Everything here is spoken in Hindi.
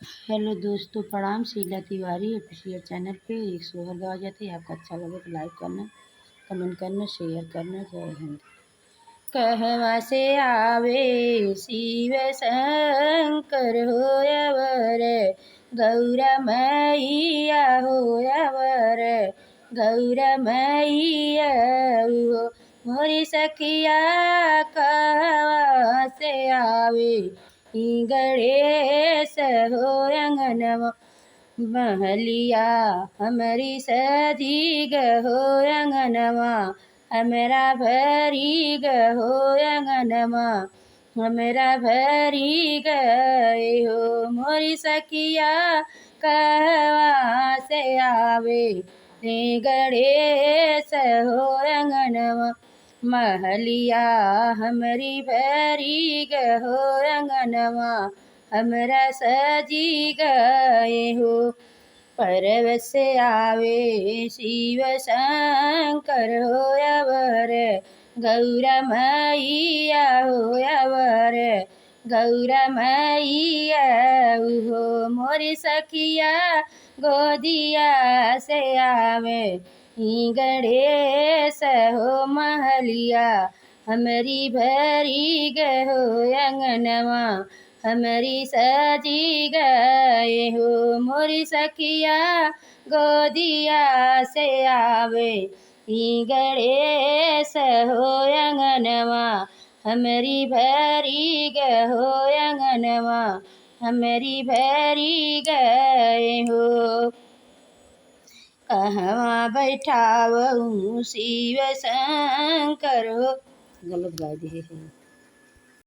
हेलो दोस्तों, प्रणाम। शीला तिवारी ऑफिशियल चैनल पे एक सोहर गावा जाती है। आपको अच्छा लगे तो लाइक करना, कमेंट करना, शेयर करना। जय हिंद। कहवा से आवे शिव शंकर होयवर, गौरा मैया होयवर, गौरा मैया हो। मोरी सखिया कहवा से आवे गणेश हो अंगनवा, महलिया हमारी सजी गहो अंगनवा, हमरा भरी गहो अंगनवा, हमरा भरी गए हो। मोरी सखिया कहवा से आवे गणेश हो अंगनवा, महलिया हमारी भरी गहो अंगनवा, हमरा सजी गए हो। पर्व से आवे शिव शंकर होयवर, गौरा मैया होयवर, गौरा मैया हो। मोरी सखिया गोदिया से आवे गणेश हो, महलिया हमारी भरी गहो अंगनवा, हमारी सजी गए हो। मोरी सखिया गोदिया से आवे गणेश हो अंगनवा, हमारी भरी गहो अंगनवा, हमारी भरी गए हो। कहवा बैठावऊँ शिव शंकर हो। गलत गा दिए हैं।